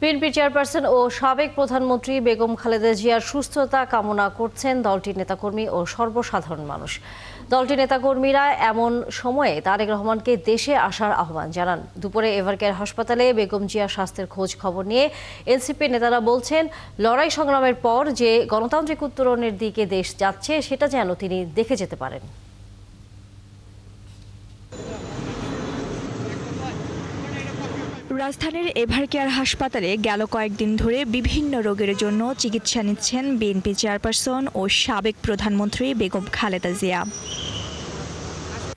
BNP chairperson ও সাবেক প্রধানমন্ত্রী বেগম খালেদা জিয়ার সুস্থতা কামনা করছেন দলটির নেতাকর্মী ও সর্বসাধারণ মানুষ। দলটির নেতাকর্মীরা এমন সময়ে তারেক রহমানকে দেশে আসার আহ্বান জানান। দুপুরে এভারকেয়ার হাসপাতালে বেগম জিয়ার স্বাস্থ্যের খোঁজ খবর নিয়ে এনসিপি নেতারা বলছেন, লড়াই সংগ্রামের পর যে গণতান্ত্রিক উত্তরণের দিকে দেশ যাচ্ছে সেটা যেন তিনি দেখে যেতে পারেন। রাজধানীর এভারকেয়ার হাসপাতালে গেল কয়েকদিন ধরে বিভিন্ন রোগের জন্য চিকিৎসা নিচ্ছেন বিএনপি চেয়ারপারসন ও সাবেক প্রধানমন্ত্রী বেগম খালেদা জিয়া।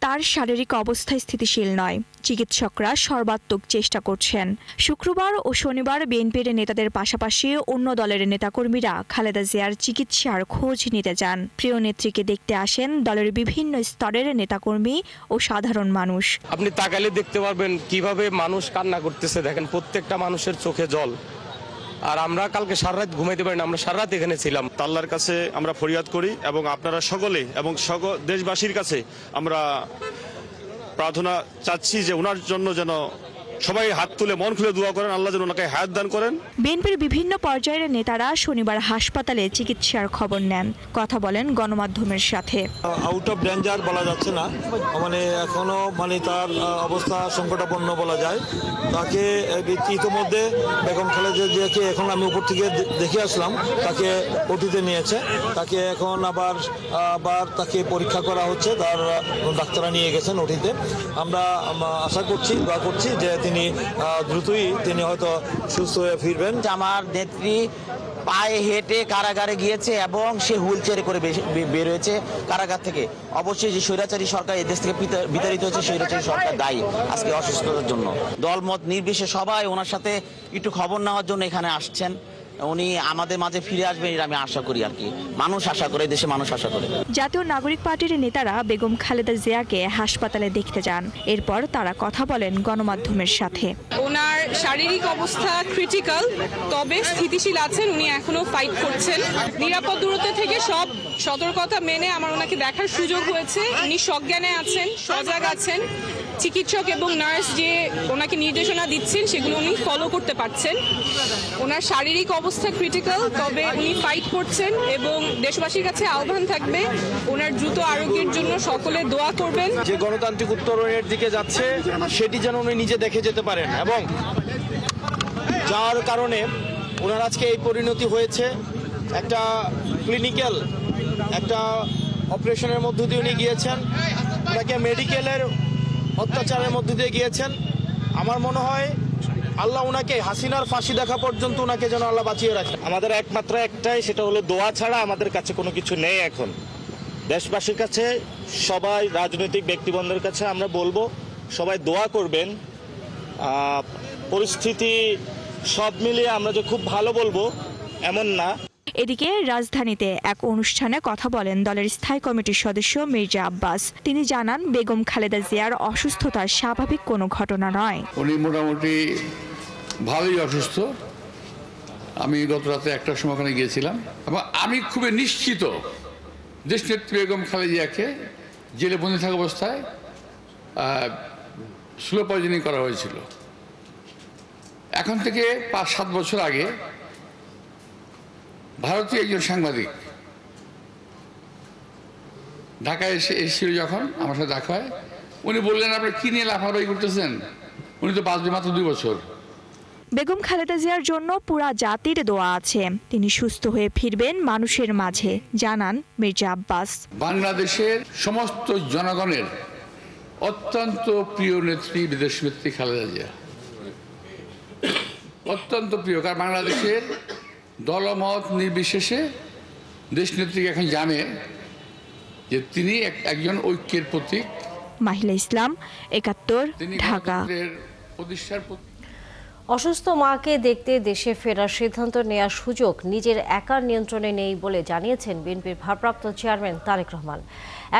তার শারীরিক অবস্থা স্থিতিশীল নয়। চিকিৎসকরা সর্বাত্মক চেষ্টা করছেন। শুক্রবার ও শনিবার বিএনপির নেতাদের পাশাপাশি অন্য দলের নেতাকর্মীরা খালেদা জিয়ার চিকিৎসার খোঁজ নিতে যান। প্রিয় নেত্রীকে দেখতে আসেন দলের বিভিন্ন স্তরের নেতাকর্মী ও সাধারণ মানুষ। আপনি তাকালে দেখতে পারবেন কিভাবে মানুষ কান্না করতেছে। দেখেন, প্রত্যেকটা মানুষের চোখে জল। আর আমরা কালকে সারা রাত ঘুমাইতে পারি না, আমরা সারা রাত এখানে ছিলাম। আল্লাহর কাছে আমরা ফরিয়াদ করি এবং আপনারা সকলে এবং দেশবাসীর কাছে আমরা প্রার্থনা চাচ্ছি যে ওনার জন্য যেন সবাই হাত তুলে মন খুলে দোয়া করেন, আল্লাহ যেন ওনাকে হায়াত দান করেন। বিএনপির বিভিন্ন পর্যায়ের নেতারা শনিবার হাসপাতালে চিকিৎসার খবর নেন, কথা বলেন গণমাধ্যমের সাথে। আউট অফ ডেঞ্জার বলা যাচ্ছে না, এখনো তার অবস্থা সংকটাপন্ন বলা যায়। তাকে ইতিমধ্যে বেগম খালেদা জিয়াকে এখন আমি উপর থেকে দেখে আসলাম, তাকে ওটিতে নিয়েছে। তাকে এখন আবার তাকে পরীক্ষা করা হচ্ছে, তার ডাক্তাররা নিয়ে গেছেন ওটিতে। আমরা আশা করছি, দোয়া করছি যে তিনি দ্রুতই হয়তো সুস্থ হয়ে ফিরবেন। আমার নেত্রী পায়ে হেঁটে কারাগারে গিয়েছে এবং সে হুইল চেয়ারে করে বের হয়েছে কারাগার থেকে। অবশ্যই যে স্বৈরাচারী সরকার এদেশ থেকে বিতাড়িত হয়েছে, স্বৈরাচারী সরকার দায়ী আজকে অসুস্থতার জন্য। দলমত নির্বিশেষে সবাই ওনার সাথে একটু খবর নেওয়ার জন্য এখানে আসছেন। উনি আমাদের মাঝে ফিরে আসবেন এটা আমি আশা করি আর কি। মানুষ আশা করে, দেশে মানুষ আশা করে। জাতীয় নাগরিক পার্টির নেতারা বেগম খালেদা জিয়াকে হাসপাতালে দেখতে যান। এরপর তারা কথা বলেন গণমাধ্যমের সাথে। ওনার শারীরিক অবস্থা ক্রিটিক্যাল, তবে স্থিতিশীল আছেন। উনি এখনো ফাইট করছেন। নিরাপদ দূরত্ব থেকে সব সতর্কতা মেনে আমার ওনাকে দেখার সুযোগ হয়েছে। উনি সজ্ঞানে আছেন, সজাগ আছেন। চিকিৎসক এবং নার্স যে ওনাকে নির্দেশনা দিচ্ছেন সেগুলো উনি ফলো করতে পারছেন। ওনার শারীরিক অবস্থা ক্রিটিক্যাল, তবে উনি ফাইট করছেন এবং দেশবাসীর কাছে আহ্বান থাকবে ওনার দ্রুত আরোগ্যের জন্য সকলে দোয়া করবেন। যে গণতান্ত্রিক উত্তরণের দিকে যাচ্ছে সেটি যেন উনি নিজে দেখে যেতে পারেন, এবং যার কারণে ওনার আজকে এই পরিণতি হয়েছে। একটা ক্লিনিক্যাল একটা অপারেশনের মধ্য দিয়ে উনি গিয়েছেন, ওনাকে মেডিকেলের অত্যাচারের মধ্য দিয়ে গিয়েছেন। আমার মনে হয় আল্লাহ ওনাকে হাসিনার ফাঁসি দেখা পর্যন্ত ওনাকে যেন আল্লাহ বাঁচিয়ে রাখে। আমাদের একমাত্র একটাই, সেটা হলো দোয়া ছাড়া আমাদের কাছে কোনো কিছু নেই। এখন দেশবাসীর কাছে, সবাই রাজনৈতিক ব্যক্তিবর্গের কাছে আমরা বলবো, সবাই দোয়া করবেন। পরিস্থিতি সব মিলিয়ে আমরা যে খুব ভালো বলবো এমন না। এদিকে রাজধানীতে এক অনুষ্ঠানে কথা বলেন দলের স্থায়ী কমিটির সদস্য মির্জা আব্বাস। তিনি জানান, বেগম খালেদা জিয়ার অসুস্থতা স্বাভাবিক কোনো ঘটনা নয়। উনি মোটামুটি ভালোই অসুস্থ। আমি গত রাতে 1টার সময় ওখানে গিয়েছিলাম এবং আমি খুবই নিশ্চিত দেশনেত্রী বেগম খালেদা জিয়াকে জেলে বন্দী থাকা অবস্থায় স্লো পয়জনিং করা হয়েছিল। এখন থেকে 5-7 বছর আগে ভারতীয় একজন সাংবাদিক ঢাকায় এসেছিল, যখন আমার সাথে দেখা হয়, উনি বললেন, আপনি কি নিয়ে লাফালাফি করতেছেন? উনি তো বাঁচবে মাত্র 2 বছর। বেগম খালেদা জিয়ার জন্য পুরা জাতির দোয়া আছে। তিনি সুস্থ হয়ে ফিরবেন মানুষের মাঝে, জানান মির্জা আব্বাস। বাংলাদেশের সমস্ত জনগণের অত্যন্ত প্রিয় নেত্রী বিদেশ নেত্রী খালেদা জিয়া, অত্যন্ত প্রিয়। কারণ বাংলাদেশের দলমত নির্বিশেষে দেশনেত্রী এখন জানে যে তিনি একজন ঐক্যের প্রতীক। মাহিলা ইসলাম, ৭১, ঢাকা। অসুস্থ মাকে দেখতে দেশে ফেরার সিদ্ধান্ত নেওয়ার সুযোগ নিজের একার নিয়ন্ত্রণে নেই বলে জানিয়েছেন বিএনপির ভারপ্রাপ্ত চেয়ারম্যান তারেক রহমান।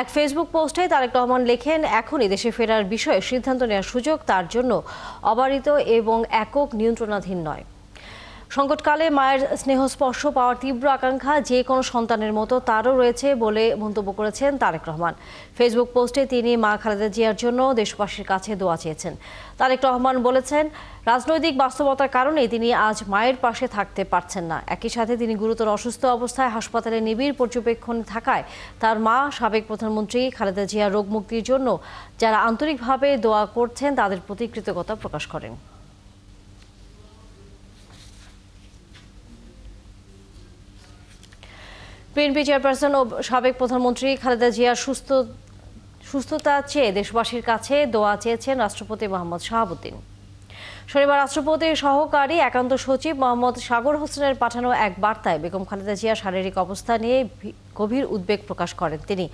এক ফেসবুক পোস্টে তারেক রহমান লেখেন, এখনই দেশে ফেরার বিষয়ে সিদ্ধান্ত নেওয়ার সুযোগ তার জন্য অবারিত এবং একক নিয়ন্ত্রণাধীন নয়। সংকটকালে মায়ের স্নেহস্পর্শ পাওয়ার তীব্র আকাঙ্ক্ষা যে কোনো সন্তানের মতো তারও রয়েছে বলে মন্তব্য করেছেন তারেক রহমান। ফেসবুক পোস্টে তিনি মা খালেদা জিয়ার জন্য দেশবাসীর কাছে দোয়া চেয়েছেন। তারেক রহমান বলেছেন, রাজনৈতিক বাস্তবতার কারণে তিনি আজ মায়ের পাশে থাকতে পারছেন না। একই সাথে তিনি গুরুতর অসুস্থ অবস্থায় হাসপাতালে নিবিড় পর্যবেক্ষণে থাকায় তার মা সাবেক প্রধানমন্ত্রী খালেদা জিয়ার রোগ মুক্তির জন্য যারা আন্তরিকভাবে দোয়া করছেন তাদের প্রতি কৃতজ্ঞতা প্রকাশ করেন। বিএনপি চেয়ারপারসন ও সাবেক প্রধানমন্ত্রী খালেদা জিয়ার সুস্থতা চেয়ে দেশবাসীর কাছে দোয়া চেয়েছেন রাষ্ট্রপতি মোহাম্মদ শাহাবুদ্দিন। শনিবার রাষ্ট্রপতির সহকারী একান্ত সচিব মোহাম্মদ সাগর হোসেনের পাঠানো এক বার্তায় বেগম খালেদা জিয়ার শারীরিক অবস্থা নিয়ে গভীর উদ্বেগ প্রকাশ করেন তিনি।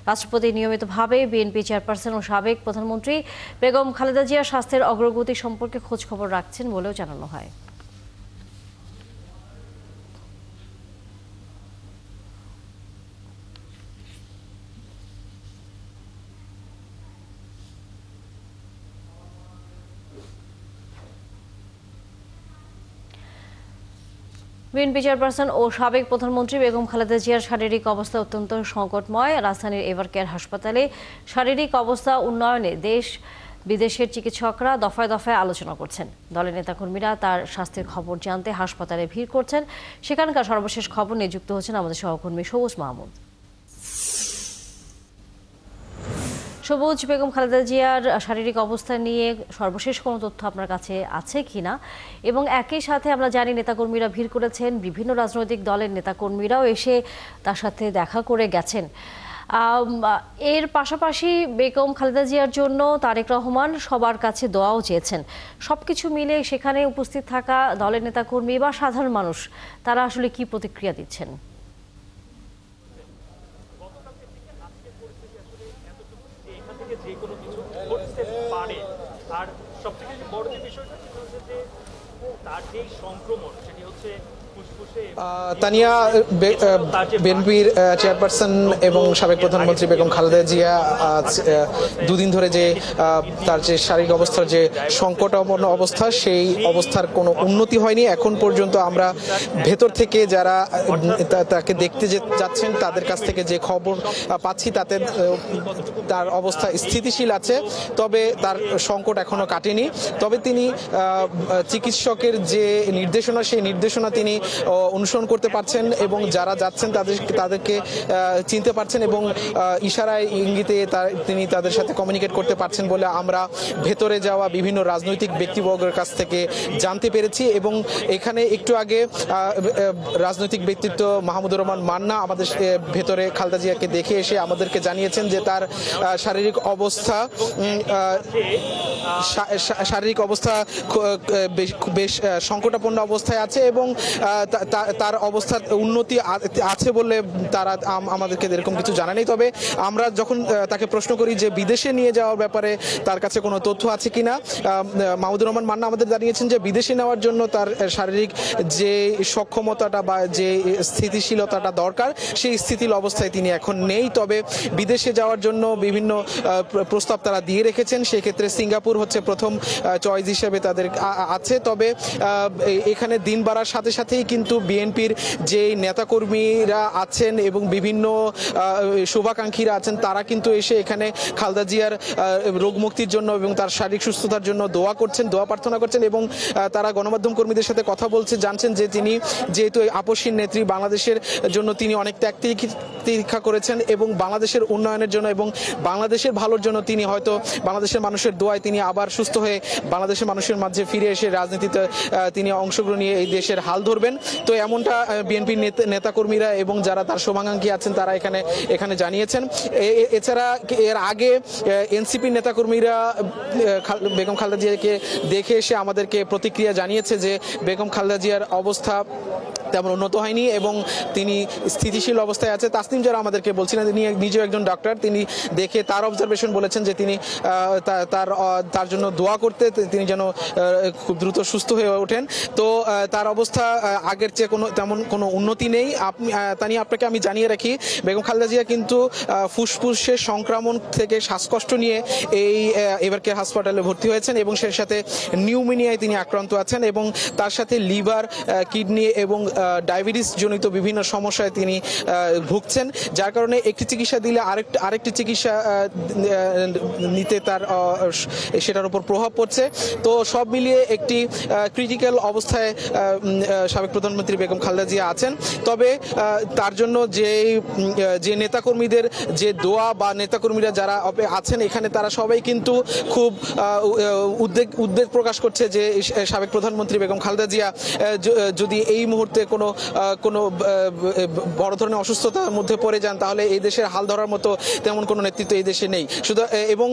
রাষ্ট্রপতি নিয়মিতভাবে বিএনপি চেয়ারপারসন ও সাবেক প্রধানমন্ত্রী বেগম খালেদা জিয়ার স্বাস্থ্যের অগ্রগতি সম্পর্কে খোঁজখবর রাখছেন বলেও জানানো হয়। বিএনপি চেয়ারপারসন ও সাবেক প্রধানমন্ত্রী বেগম খালেদা জিয়ার শারীরিক অবস্থা অত্যন্ত সংকটময়। রাজধানীর এভারকেয়ার হাসপাতালে শারীরিক অবস্থা উন্নয়নে দেশ বিদেশের চিকিৎসকরা দফায় দফায় আলোচনা করছেন। দলের নেতাকর্মীরা তার স্বাস্থ্যের খবর জানতে হাসপাতালে ভিড় করছেন। সেখানকার সর্বশেষ খবর নিয়ে যুক্ত হচ্ছেন আমাদের সহকর্মী সবুজ মাহমুদ। সবুজ, বেগম খালেদা জিয়ার শারীরিক অবস্থা নিয়ে সর্বশেষ কোনো তথ্য আপনার কাছে আছে কিনা, এবং একই সাথে আমরা জানি নেতাকর্মীরা ভিড় করেছেন, বিভিন্ন রাজনৈতিক দলের নেতাকর্মীরাও এসে তার সাথে দেখা করে গেছেন। এর পাশাপাশি বেগম খালেদা জিয়ার জন্য তারেক রহমান সবার কাছে দোয়াও চেয়েছেন। সবকিছু মিলে সেখানে উপস্থিত থাকা দলের নেতাকর্মী বা সাধারণ মানুষ তারা আসলে কি প্রতিক্রিয়া দিচ্ছেন? আর সবথেকে বড় যে বিষয়টা সেটা হচ্ছে যে তার যে সংক্রমণ সেটি হচ্ছে তানিয়া, বিএনপির চেয়ারপারসন এবং সাবেক প্রধানমন্ত্রী বেগম খালেদা জিয়া দুদিন ধরে যে তার যে শারীরিক অবস্থার যে সংকটাপন্ন অবস্থা, সেই অবস্থার কোনো উন্নতি হয়নি এখন পর্যন্ত। আমরা ভেতর থেকে যারা তাকে দেখতে যাচ্ছেন তাদের কাছ থেকে যে খবর পাচ্ছি তাতে তার অবস্থা স্থিতিশীল আছে, তবে তার সংকট এখনো কাটেনি। তবে তিনি চিকিৎসকের যে নির্দেশনা, সেই নির্দেশনা তিনি অনুসরণ করতে পারছেন এবং যারা যাচ্ছেন তাদেরকে চিনতে পারছেন এবং ইশারায় ইঙ্গিতে তিনি তাদের সাথে কমিউনিকেট করতে পারছেন বলে আমরা ভেতরে যাওয়া বিভিন্ন রাজনৈতিক ব্যক্তিবর্গের কাছ থেকে জানতে পেরেছি। এবং এখানে একটু আগে রাজনৈতিক ব্যক্তিত্ব মাহমুদুর রহমান মান্না আমাদের ভেতরে খালেদা জিয়াকে দেখে এসে আমাদেরকে জানিয়েছেন যে তার শারীরিক অবস্থা বেশ সংকটাপন্ন অবস্থায় আছে এবং তার অবস্থার উন্নতি আছে বলে তারা আমাদেরকে এরকম কিছু জানা নেই। তবে আমরা যখন তাকে প্রশ্ন করি যে বিদেশে নিয়ে যাওয়ার ব্যাপারে তার কাছে কোনো তথ্য আছে কিনা, মাহমুদুর রহমান মান্না আমাদের জানিয়েছেন যে বিদেশে নেওয়ার জন্য তার শারীরিক যে সক্ষমতাটা বা যে স্থিতিশীলতাটা দরকার, সেই স্থিতিশীল অবস্থায় তিনি এখন নেই। তবে বিদেশে যাওয়ার জন্য বিভিন্ন প্রস্তাব তারা দিয়ে রেখেছেন, সেক্ষেত্রে সিঙ্গাপুর হচ্ছে প্রথম চয়েস হিসেবে তাদের আছে। তবে এখানে দিন বাড়ার সাথে সাথেই কিন্তু বিএনপির যে নেতাকর্মীরা আছেন এবং বিভিন্ন শুভাকাঙ্ক্ষীরা আছেন তারা কিন্তু এসে এখানে খালেদা জিয়ার রোগ মুক্তির জন্য এবং তার শারীরিক সুস্থতার জন্য দোয়া প্রার্থনা করছেন এবং তারা গণমাধ্যম কর্মীদের সাথে কথা বলছে, জানছেন যে তিনি যেহেতু আপসহীন নেত্রী, বাংলাদেশের জন্য তিনি অনেক ত্যাগ তিতিক্ষা করেছেন এবং বাংলাদেশের উন্নয়নের জন্য এবং বাংলাদেশের ভালোর জন্য তিনি হয়তো বাংলাদেশের মানুষের দোয়ায় তিনি আবার সুস্থ হয়ে বাংলাদেশের মানুষের মাঝে ফিরে এসে রাজনীতিতে তিনি অংশগ্রহণ নিয়ে এই দেশের হাল ধরবেন। তো এমনটা বিএনপির নেতাকর্মীরা এবং যারা তার শুভাকাঙ্ক্ষী আছেন তারা এখানে জানিয়েছেন। এছাড়া এর আগে এনসিপির নেতাকর্মীরা বেগম খালেদা জিয়াকে দেখে এসে আমাদেরকে প্রতিক্রিয়া জানিয়েছে যে বেগম খালেদা জিয়ার অবস্থা তেমন উন্নত হয়নি এবং তিনি স্থিতিশীল অবস্থায় আছে। তাসনিম যারা আমাদেরকে বলছিলেন, তিনি নিজেও একজন ডাক্তার, তিনি দেখে তার অবজারভেশন বলেছেন যে তিনি তার জন্য দোয়া করতে, তিনি যেন খুব দ্রুত সুস্থ হয়ে ওঠেন। তো তার অবস্থা আগের চেয়ে তেমন কোনো উন্নতি নেই। তা নিয়ে আপনাকে আমি জানিয়ে রাখি, বেগম খালেদা জিয়া কিন্তু ফুসফুসের সংক্রমণ থেকে শ্বাসকষ্ট নিয়ে এভারকেয়ার হাসপাতালে ভর্তি হয়েছেন এবং সেই সাথে নিউমোনিয়ায় তিনি আক্রান্ত আছেন এবং তার সাথে লিভার, কিডনি এবং ডায়াবেটিস জনিত বিভিন্ন সমস্যায় তিনি ভুগছেন, যার কারণে একটি চিকিৎসা দিলে আরেকটি চিকিৎসা নিতে সেটার উপর প্রভাব পড়ছে। তো সব মিলিয়ে একটি ক্রিটিক্যাল অবস্থায় সাবেক প্রধানমন্ত্রী বেগম খালেদা জিয়া আছেন। তবে তার জন্য যে নেতাকর্মীদের যে দোয়া বা নেতাকর্মীরা যারা আছেন এখানে, তারা সবাই কিন্তু খুব উদ্বেগ প্রকাশ করছে যে সাবেক প্রধানমন্ত্রী বেগম খালেদা জিয়া যদি এই মুহূর্তে কোনো বড় ধরনের অসুস্থতার মধ্যে পড়ে যান, তাহলে এই দেশের হাল ধরার মতো তেমন কোনো নেতৃত্ব এই দেশে নেই। এবং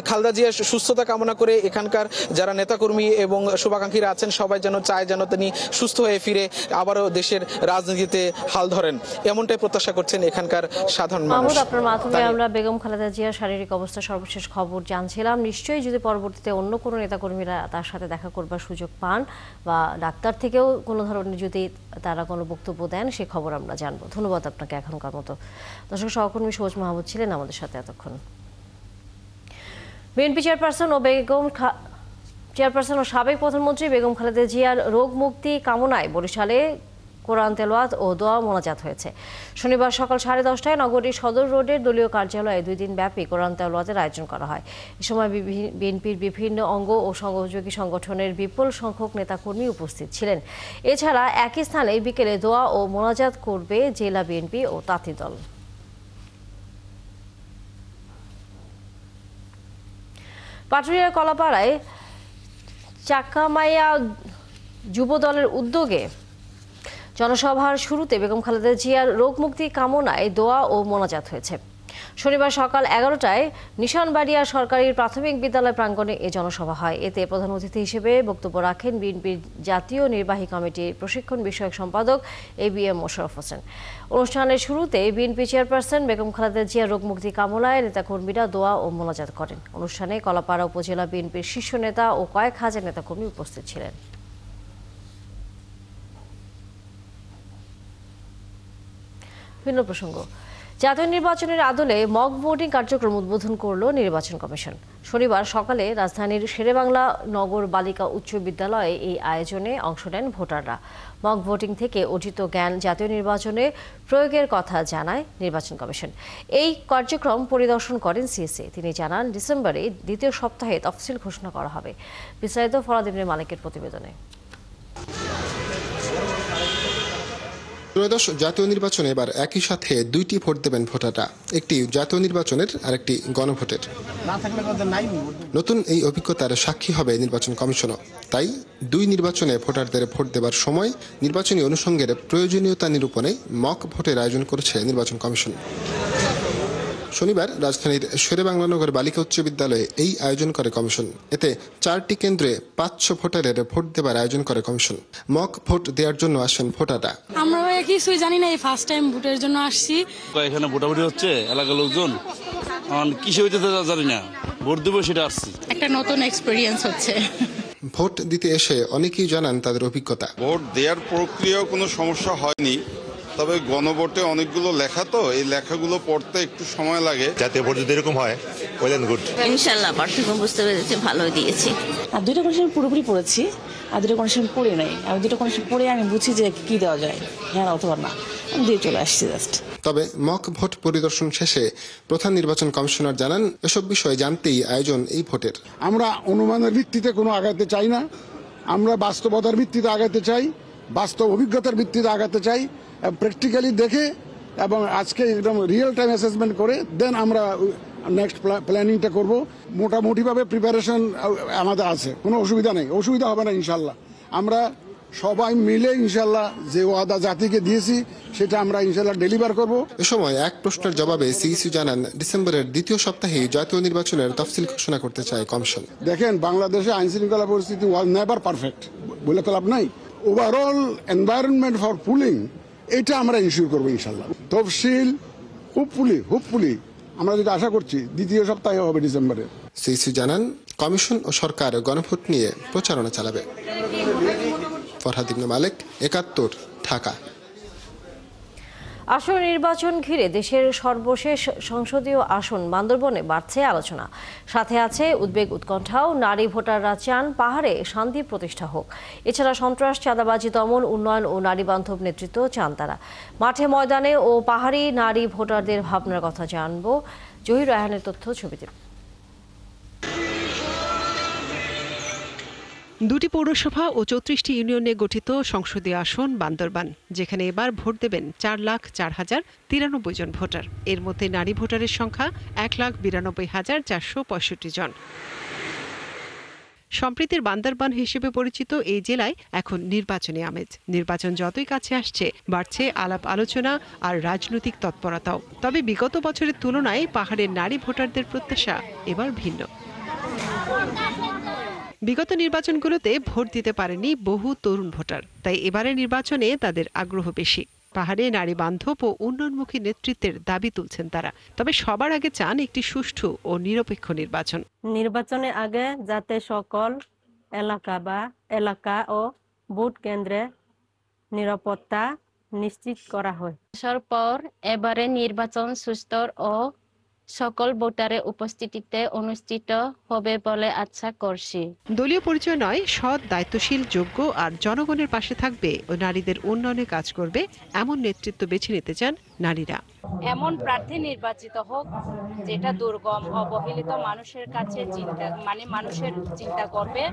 খালেদা জিয়ার সুস্থতা কামনা করে এখানকার যারা নেতাকর্মী এবং শুভাকাঙ্ক্ষীরা আছেন সবাই চায় যেন তিনি সুস্থ হয়ে ফিরে আবারও দেশের রাজনীতিতে হাল ধরেন, এমনটাই প্রত্যাশা করছেন এখানকার সাধারণ মানুষ। মাহমুদ, আপনার মাধ্যমে আমরা বেগম খালেদা জিয়ার শারীরিক অবস্থার সর্বশেষ খবর জানছিলাম। নিশ্চয়ই যদি পরবর্তীতে অন্য কোনো নেতাকর্মীরা তার সাথে দেখা করবার সুযোগ পান বা ডাক্তার থেকেও কোনো ধরনের যদি তারা কোনো বক্তব্য দেন, সে খবর আমরা জানবো। ধন্যবাদ আপনাকে এখনকার মতো। দর্শক, সহকর্মী সবুজ মাহমুদ ছিলেন আমাদের সাথে এতক্ষণ। বিএনপি চেয়ারপারসন ও সাবেক প্রধানমন্ত্রী বেগম খালেদা জিয়ার রোগ মুক্তি কামনায় বরিশালে কোরআন তেলাওয়াত ও দোয়া মোনাজাত হয়েছে। শনিবার সকাল 10:30টায় নগরীর সদর রোডের দলীয় কার্যালয়ে 2 দিন ব্যাপী কোরআন তেলাওয়াতের আয়োজন করা হয়। এ সময় বিএনপির বিভিন্ন অঙ্গ ও সহযোগী সংগঠনের বিপুল সংখ্যক নেতাকর্মী উপস্থিত ছিলেন। এছাড়া একই স্থানে বিকেলে দোয়া ও মোনাজাত করবে জেলা বিএনপি ও তাঁতি দল। পাটুরিয়ার কলাপাড়ায় চাকামাইয়া যুব দলের উদ্যোগে জনসভার শুরুতে বেগম খালেদা জিয়ার রোগ মুক্তি কামনায় দোয়া ও মোনাজাত হয়েছে। শনিবার সকাল 11টায় নিশানবাড়িয়া সরকারি প্রাথমিক বিদ্যালয় প্রাঙ্গণে এ জনসভা হয়। এতে প্রধান অতিথি হিসেবে বক্তব্য রাখেন বিএনপির জাতীয় নির্বাহী কমিটির প্রশিক্ষণ বিষয়ক সম্পাদক ABM মোশাররফ হোসেন। অনুষ্ঠানের শুরুতে বিএনপি চেয়ারপারসন বেগম খালেদা জিয়ার রোগ মুক্তি কামনায় নেতাকর্মীরা দোয়া ও মোনাজাত করেন। অনুষ্ঠানে কলাপাড়া উপজেলা বিএনপির শীর্ষ নেতা ও কয়েক হাজার নেতাকর্মী উপস্থিত ছিলেন। ভিন্ন প্রসঙ্গ, জাতীয় নির্বাচনের আদলে মক ভোটিং কার্যক্রম উদ্বোধন করল নির্বাচন কমিশন। শনিবার সকালে রাজধানীর শেরেবাংলা নগর বালিকা উচ্চ বিদ্যালয়ে এই আয়োজনে অংশ নেন ভোটাররা। মক ভোটিং থেকে অর্জিত জ্ঞান জাতীয় নির্বাচনে প্রয়োগের কথা জানায় নির্বাচন কমিশন। এই কার্যক্রম পরিদর্শন করেন সিএসএ। তিনি জানান, ডিসেম্বরে দ্বিতীয় সপ্তাহে তফসিল ঘোষণা করা হবে। বিস্তারিত ফরাদ ইবনে মালিকের প্রতিবেদনে। ত্রয়োদশ জাতীয় নির্বাচনে এবার একই সাথে 2টি ভোট দেবেন ভোটাররা, একটি জাতীয় নির্বাচনের আর একটি গণভোটের। নতুন এই অভিজ্ঞতার সাক্ষী হবে নির্বাচন কমিশনও। তাই 2 নির্বাচনে ভোটারদের ভোট দেবার সময় নির্বাচনী অনুষঙ্গের প্রয়োজনীয়তা নিরূপণে মক ভোটের আয়োজন করেছে নির্বাচন কমিশন। শনিবার রাজধানীর শেরেবাংলা নগর বালিকা উচ্চ বিদ্যালয়ে এই আয়োজন করে কমিশন। এতে 4টি কেন্দ্রে 500 ভোটারের ভোট দেবার আয়োজন করে কমিশন। মক ভোট দেওয়ার জন্য আসেন ভোটাররা। আমরা কিছুই জানি না, এই ফার্স্ট টাইম ভোটের জন্য আসছি। এখানে ভোটাভুটি হচ্ছে, এলাকার লোকজন কিসে হইতে জানি না, ভোট দেবো সেটা আসছি। একটা নতুন এক্সপেরিয়েন্স হচ্ছে। ভোট দিতে এসে অনেকেই জানান তাদের অভিজ্ঞতা। ভোট দেওয়ার প্রক্রিয়াও কোনো সমস্যা হয়নি, তবে গণভোটে অনেকগুলো লেখা, তো এই লেখাগুলো পড়তে একটু সময় লাগে। জাতীয় ভোট যদি এরকম হয়, ওয়েল এন্ড গুড। ইনশাআল্লাহ পার্থক্য বুঝতে পেরেছি, ভালো দিয়েছি। আর 2টা কন্ডিশন পুরোপুরি পড়েছি, আর 2টা কন্ডিশন পড়ে নাই। আর 2টা কন্ডিশন পড়ে আমি বুঝি যে কি দেওয়া যায়, হ্যাঁ অথবা না, আমি দিয়ে চলে আসছি জাস্ট। তবে মক ভোট পরিদর্শন শেষে প্রধান নির্বাচন কমিশনার জানান, এসব বিষয়ে জানতেই আয়োজন এই ভোটের। আমরা অনুমানের ভিত্তিতে কোনো আগাতে চাই না, আমরা বাস্তবতার ভিত্তিতে আগাতে চাই, বাস্তব অভিজ্ঞতার ভিত্তিতে আগাতে চাই, প্র্যাকটিক্যালি দেখে এবং আজকে একদম রিয়েল টাইম অ্যাসেসমেন্ট করে দেন আমরা নেক্সট প্ল্যানিংটা করব। মোটামুটিভাবে প্রিপারেশন আমাদের আছে, কোনো অসুবিধা নেই, অসুবিধা হবে না ইনশাল্লাহ। আমরা সবাই মিলে ইনশাল্লাহ যে ওয়াদা জাতিকে দিয়েছি সেটা আমরা ইনশাল্লাহ ডেলিভার করব। এ সময় এক প্রশ্নের জবাবে সিইসি জানান, ডিসেম্বরের দ্বিতীয় সপ্তাহে জাতীয় নির্বাচনের তফসিল ঘোষণা করতে চায় কমিশন। দেখেন, বাংলাদেশে আইন শৃঙ্খলা পরিস্থিতি ওয়াজ নেভার পারফেক্ট, বলে তো লাভ নাই। ওভারঅল এনভায়রনমেন্ট ফর পুলিং এটা আমরা ইনশিওর করবো ইনশাল্লাহ। তফসিল হোপফুলি আমরা যেটা আশা করছি দ্বিতীয় সপ্তাহে হবে ডিসেম্বরে। সিইসি জানান কমিশন ও সরকার গণভোট নিয়ে প্রচারণা চালাবে। ফরহাদ ইবনে মালেক, ৭১, ঢাকা। আসন্ন নির্বাচন ঘিরে দেশের সর্বশেষ সংসদীয় আসন বান্দরবনে বাড়ছে আলোচনা। সাথে আছে উদ্বেগ উৎকণ্ঠাও। নারী ভোটাররা চান পাহাড়ে শান্তি প্রতিষ্ঠা হোক। এছাড়া সন্ত্রাস, চাঁদাবাজি দমন, উন্নয়ন ও নারী বান্ধব নেতৃত্ব চান তারা। মাঠে ময়দানে ও পাহাড়ি নারী ভোটারদের ভাবনার কথা জানবো। জহির রায়হানের তথ্য ছবিতে। দুটি পৌরসভা ও ৩৪টি ইউনিয়নে গঠিত সংসদীয় আসন বান্দরবান, যেখানে এবার ভোট দেবেন ৪,০৪,০৯৩ জন ভোটার। এর মধ্যে নারী ভোটারের সংখ্যা ১,৯২,৪৬৫ জন। সম্প্রীতির বান্দরবান হিসেবে পরিচিত এই জেলায় এখন নির্বাচনী আমেজ। নির্বাচন যতই কাছে আসছে বাড়ছে আলাপ আলোচনা আর রাজনৈতিক তৎপরতাও। তবে বিগত বছরের তুলনায় পাহাড়ের নারী ভোটারদের প্রত্যাশা এবার ভিন্ন। বিগত নির্বাচনগুলোতে ভোট দিতে পারেনি বহু তরুণ ভোটার, তাই এবারের নির্বাচনে তাদের আগ্রহ বেশি। পাহাড়ে নারী বান্ধব ও উন্নয়নমুখী নেতৃত্বের দাবি তুলছেন তারা। তবে সবার আগে চান একটি সুষ্ঠু ও নিরপেক্ষ নির্বাচন। নির্বাচনের আগে যাতে সকল এলাকা ও ভোট কেন্দ্রে নিরাপত্তা নিশ্চিত করা হয়। পর এবারে নির্বাচন সুস্থ ও সকল ভোটারের উপস্থিতিতে অনুষ্ঠিত হবে বলে আশা করছি। দলীয় পরিচয় নয়, সৎ, দায়িত্বশীল, যোগ্য আর জনগণের পাশে থাকবে ও নারীদের উন্নয়নে কাজ করবে এমন নেতৃত্ব বেছে নিতে চান নারীরা। এমন প্রার্থী নির্বাচিত হোক যেটা দুর্গম অবহেলিত মানুষের কাছে মানুষের চিন্তা করবে।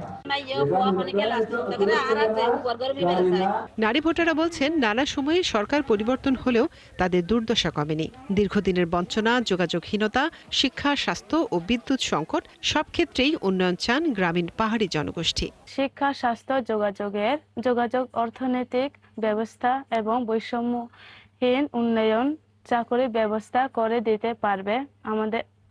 নারী ভোটাররা বলছেন নানা সময়ে সরকার পরিবর্তন হলেও তাদের দুর্দশা কমেনি। দীর্ঘদিনের বঞ্চনা, যোগাযোগহীনতা, শিক্ষা, স্বাস্থ্য ও বিদ্যুৎ সংকট সব ক্ষেত্রেই উন্নয়ন চান গ্রামীণ পাহাড়ি জনগোষ্ঠী। শিক্ষা, স্বাস্থ্য, যোগাযোগ, অর্থনৈতিক ব্যবস্থা এবং বৈষম্যহীন উন্নয়ন, চাকরি ব্যবস্থা করে দিতে পারবে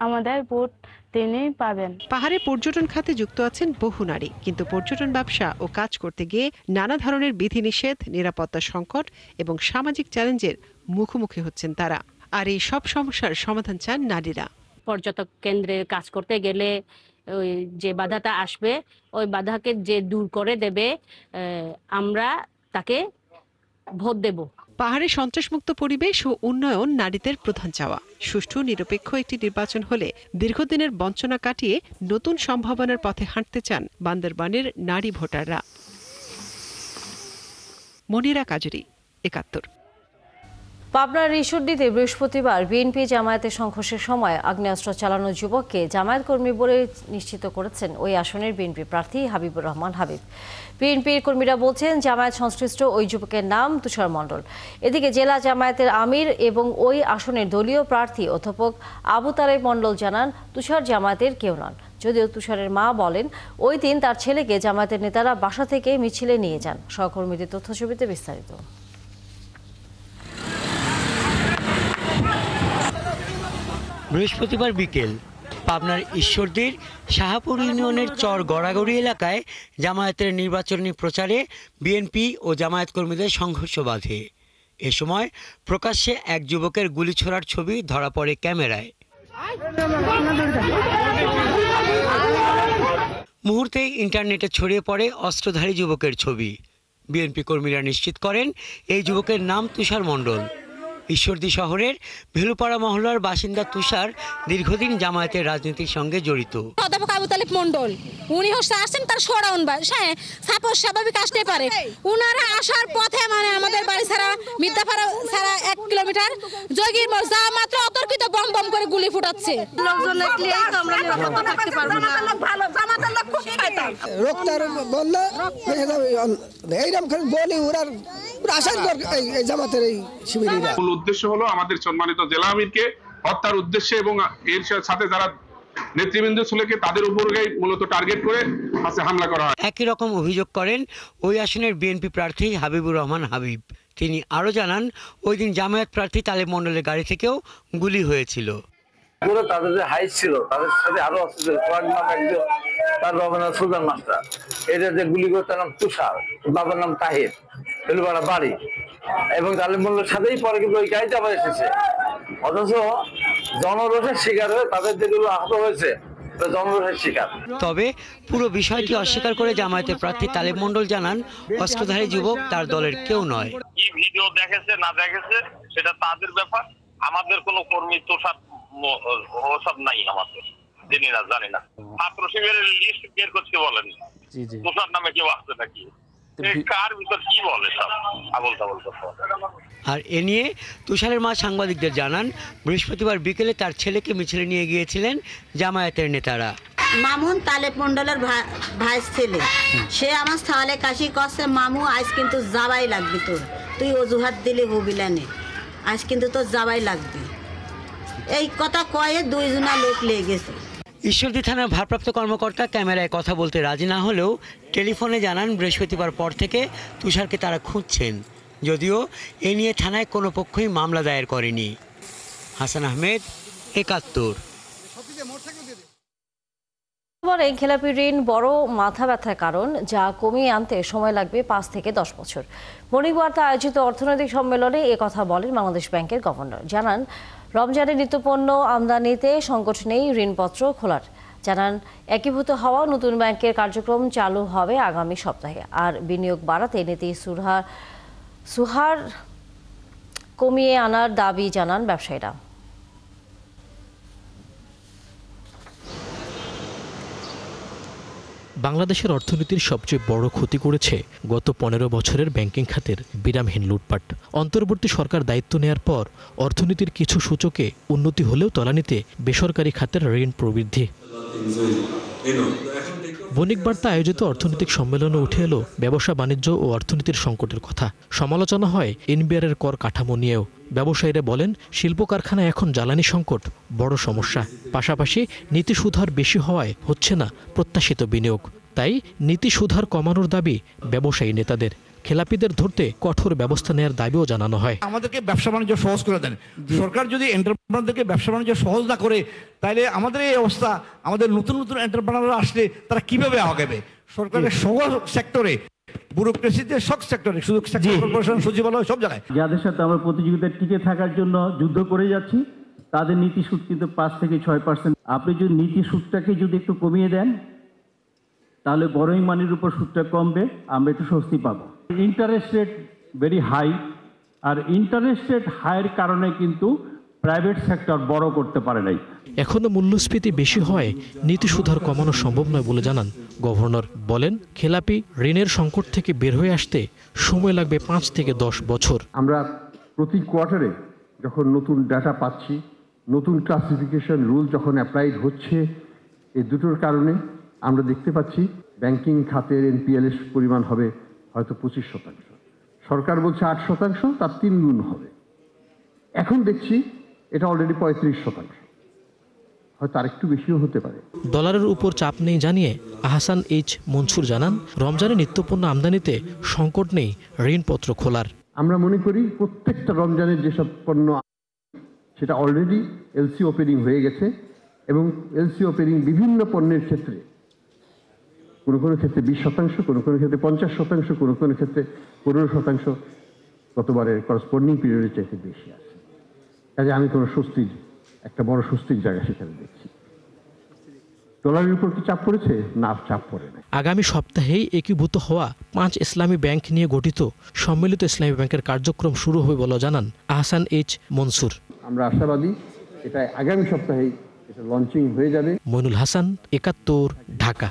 আমাদের ভোট তিনি পাবেন। পাহাড়ে পর্যটন খাতে যুক্ত আছেন বহু নারী, কিন্তু পর্যটন ব্যবসা ও কাজ করতে গিয়ে নানা ধরনের বিধিনিষেধ, নিরাপত্তা সংকট এবং সামাজিক চ্যালেঞ্জের মুখোমুখি হচ্ছেন তারা। আর এই সব সমস্যার সমাধান চান নারীরা। পর্যটক কেন্দ্রে কাজ করতে গেলে ওই যে বাধাটা আসবে ওই বাধাকে যে দূর করে দেবে আমরা তাকে ভোট দেব। পাহাড়ে সন্ত্রাসমুক্ত পরিবেশ ও উন্নয়ন নারীদের প্রধান চাওয়া। সুষ্ঠু নিরপেক্ষ একটি নির্বাচন হলে দীর্ঘদিনের বঞ্চনা কাটিয়ে নতুন সম্ভাবনার পথে হাঁটতে চান বান্দরবানের নারী ভোটাররা। মনিরা কাজরি, ৭১। পাবনার ঈশ্বরদীতে বৃহস্পতিবার বিএনপি জামায়াতের সংঘর্ষের সময় আগ্নেয়াস্ত্র চালানো যুবককে জামায়াত কর্মী বলে নিশ্চিত করেছেন ওই আসনের বিএনপি প্রার্থী হাবিবুর রহমান হাবিব। বিএনপির কর্মীরা বলছেন জামায়াত সংশ্লিষ্ট ওই যুবকের নাম তুষার মণ্ডল। এদিকে জেলা জামায়াতের আমির এবং ওই আসনের দলীয় প্রার্থী অধ্যাপক আবু তালেব মণ্ডল জানান তুষার জামায়াতের কেউ নন। যদিও তুষারের মা বলেন ওই দিন তার ছেলেকে জামায়াতের নেতারা বাসা থেকে মিছিলে নিয়ে যান। সহকর্মীদের তথ্যছবিতে বিস্তারিত। বৃহস্পতিবার বিকেল পাবনার ঈশ্বরদীর শাহপুর ইউনিয়নের চর গড়াগড়ি এলাকায় জামায়াতের নির্বাচনী প্রচারে বিএনপি ও জামায়াত কর্মীদের সংঘর্ষ বাধে। এ সময় প্রকাশ্যে এক যুবকের গুলি ছোড়ার ছবি ধরা পড়ে ক্যামেরায়। মুহূর্তেই ইন্টারনেটে ছড়িয়ে পড়ে অস্ত্রধারী যুবকের ছবি। বিএনপি কর্মীরা নিশ্চিত করেন এই যুবকের নাম তুষার মণ্ডল। ঈশ্বরদী শহরের ভেলুপাড়া মহল্লার বাসিন্দা তুষার দীর্ঘদিন জামায়াতের রাজনীতির সঙ্গে জড়িত। অধ্যাপক আবু তালেব মণ্ডল উনি আসছেন তার সরাউন সাপোজ স্বাভাবিক আসতে পারে। উনারা আসার পথে আমাদের বাড়ি ছাড়া মিদ্যাপাড়া ছাড়া 1 কিলোমিটার জয়গির মোড় যা মাত্র অতর্কিত বম বম করে গুলি ফুটাচ্ছে। লোকজন দেখলে আমরা নিরাপদ থাকতে পারবো না। ভালো জামাতের লোক খুব শয়তান। রক্তার বললে এইরকম করে বলি ওরা আশা করে এই জামাতের এই শিবিরেরা। মূল উদ্দেশ্য হলো আমাদের সম্মানিত জেলা আমিরকে হত্যার উদ্দেশ্যে এবং এর সাথে যারা নেতৃবৃন্দ ছেলেকে তাদের উপরে মূলত টার্গেট করে হামলা করা হয়। একই রকম অভিযোগ করেন ওই আসনের বিএনপি প্রার্থী হাবিবুর রহমান হাবিব। তিনি আরো জানান ওই দিন জামায়াত প্রার্থী তালেব মণ্ডলের গাড়ি থেকেও গুলি হয়েছিল। তাদের যে হাইট ছিল তাদের সাথে আরো তার বাবার নাম সুলতান মাস্টার, এটা যে গুলি করে তার নাম তুষার, বাবার নাম তাহির, বেলুপাড়া বাড়ি, এবং তালিম মোল্লার সাথেই পরে কিন্তু ওই গাড়িতে আবার এসেছে। অথচ জনরোষের শিকার হয়ে তাদের যেগুলো আহত হয়েছে জনরোষের শিকার। তবে পুরো বিষয়টি অস্বীকার করে জামায়াতের প্রার্থী তালেব মণ্ডল জানান, অস্ত্রধারী যুবক তার দলের কেউ নয়। কি ভিডিও দেখেছে না দেখেছে সেটা তাদের ব্যাপার, আমাদের কোনো কর্মী তোষার ওসব নাই, আমাদের জানি না। ছাত্র শিবিরের লিস্ট বের করতে বলেন, তোষার নামে কেউ আসছে নাকি, কার ভিতর কি বলে সব আবল তাবল কথা। আর এ নিয়ে তুষারের মা সাংবাদিকদের জানান, বৃহস্পতিবার বিকেলে তার ছেলেকে মিছিলে নিয়ে গিয়েছিলেন জামায়াতের নেতারা। মামুন তালেব মন্ডলের ভাইস ছেলে, সে আমার সালে কাশি করছে, মামু আজ কিন্তু যাবাই লাগবে, তুই অজুহাত দিলে হবিলা নে, আজ কিন্তু তোর যাবাই লাগবে, এই কথা কয়ে দুইজনা লোক লেগে গেছে। ঈশ্বরদী থানার ভারপ্রাপ্ত কর্মকর্তা ক্যামেরায় কথা বলতে রাজি না হলেও টেলিফোনে জানান, বৃহস্পতিবার পর থেকে তুষারকে তারা খুঁজছেন, যদিও এ নিয়ে থানায় কোনো পক্ষই মামলা দায়ের করেনি। হাসান আহমেদ, ৭১। এই খেলাপি ঋণ বড় মাথা ব্যথার কারণ, যা কমিয়ে আনতে সময় লাগবে ৫ থেকে ১০ বছর। মর্নিং বার্তা আয়োজিত অর্থনৈতিক সম্মেলনে কথা বলেন বাংলাদেশ ব্যাংকের গভর্নর। জানান, রমজানে নিত্যপণ্য আমদানিতে সংকট নেই ঋণপত্র খোলার। জানান, একীভূত হওয়া নতুন ব্যাংকের কার্যক্রম চালু হবে আগামী সপ্তাহে। আর বিনিয়োগ বাড়াতে নীতি সুহার কমিয়ে আনার দাবি জানান ব্যবসায়ীরা। বাংলাদেশের অর্থনীতির সবচেয়ে বড় ক্ষতি করেছে গত ১৫ বছরের ব্যাংকিং খাতের বিরামহীন লুটপাট। অন্তর্বর্তী সরকার দায়িত্ব নেয়ার পর অর্থনীতির কিছু সূচকে উন্নতি হলেও তলানিতে বেসরকারি খাতের ঋণ প্রবৃদ্ধি। বণিক বার্তা আয়োজিত অর্থনৈতিক সম্মেলনে উঠে এলো ব্যবসা বাণিজ্য ও অর্থনীতির সংকটের কথা। সমালোচনা হয় এনবিআরের কর কাঠামো নিয়েও। ব্যবসায়ীরা বলেন, শিল্প কারখানায় এখন জ্বালানি সংকট বড় সমস্যা। পাশাপাশি নীতি সুদহার বেশি হওয়ায় হচ্ছে না প্রত্যাশিত বিনিয়োগ। তাই নীতি সুদহার কমানোর দাবি ব্যবসায়ী নেতাদের। খেলাপিদের ধরতে কঠোর ব্যবস্থা নেওয়ার দাবিও জানানো হয়। আমাদেরকে ব্যবসা বাণিজ্য সহজ করে দেন। সরকার যদি এন্টারপ্রেনারদেরকে ব্যবসা বাণিজ্য সহজ না করে, তাহলে আমাদের এই অবস্থা, আমাদের নতুন নতুন এন্টারপ্রেনাররা আসলে তারা কিভাবে আগাবে? সরকারের সকল সেক্টরে, ব্যুরোক্রেসিতে সব সেক্টরে, শুধু কর্পোরেশন, সচিবালয়, সব জায়গায় যাদের সাথে আমরা প্রতিযোগিতায় টিকে থাকার জন্য যুদ্ধ করে যাচ্ছি, তাদের নীতি সুদ কিন্তু ৫ থেকে ৬%। আপনি যদি নীতি সুদটাকে যদি একটু কমিয়ে দেন, তাহলে বড়ই মানির উপর সুদটা কমবে, আমরা একটু স্বস্তি পাবো। ইন্টারেস্ট রেট ভেরি হাই, আর ইন্টারেস্ট রেট হাইয়ের কারণে কিন্তু প্রাইভেট সেক্টর বড় করতে পারে নাই। এখনো মূল্যস্ফীতি বেশি হয় নীতি সুদহার কমানো সম্ভব নয় বলে জানান গভর্নর। বলেন, খেলাপি ঋণের সংকট থেকে বের হয়ে আসতে সময় লাগবে ৫ থেকে ১০ বছর। আমরা প্রতি কোয়ার্টারে যখন নতুন ডাটা পাচ্ছি, নতুন ক্লাসিফিকেশন রুল যখন অ্যাপ্লাইড হচ্ছে, এই দুটোর কারণে আমরা দেখতে পাচ্ছি ব্যাংকিং খাতের এনপিএল এর পরিমাণ হবে হয়তো 25%। সরকার বলছে 8%, তার 3 গুণ হবে। এখন দেখছি এটা অলরেডি 35%, হয়তো আরেকটু বেশিও হতে পারে। ডলারের উপর চাপ নেই জানিয়ে আহসান এইচ মনসুর জানান, রমজানে নিত্যপণ্য আমদানিতে সংকট নেই ঋণপত্র খোলার। আমরা মনে করি প্রত্যেকটা রমজানের যেসব পণ্য, সেটা অলরেডি এলসি ওপেনিং হয়ে গেছে, এবং এলসি ওপেনিং বিভিন্ন পণ্যের ক্ষেত্রে কোনো কোনো ক্ষেত্রে 20%, কোনো কোনো ক্ষেত্রে 50%, কোনো কোনো ক্ষেত্রে 15% গতবারের করসপন্ডিং পিরিয়ডের চাইতে বেশি আছে। কাজে আমি কোনো স্বস্তির, একটা বড় স্বস্তির জায়গা সেখানে দেখছি। ডলারের উপর কি চাপ পড়েছে? না, চাপ পড়ে না। আগামী সপ্তাহেই একীভূত হওয়া 5 ইসলামী ব্যাংক নিয়ে গঠিত সম্মিলিত ইসলামী ব্যাংকের কার্যক্রম শুরু হবে বলে জানান আহসান এইচ মনসুর। আমরা আশাবাদী এটা আগামী সপ্তাহেই এটা লঞ্চিং হয়ে যাবে। মইনুল হাসান, ৭১, ঢাকা।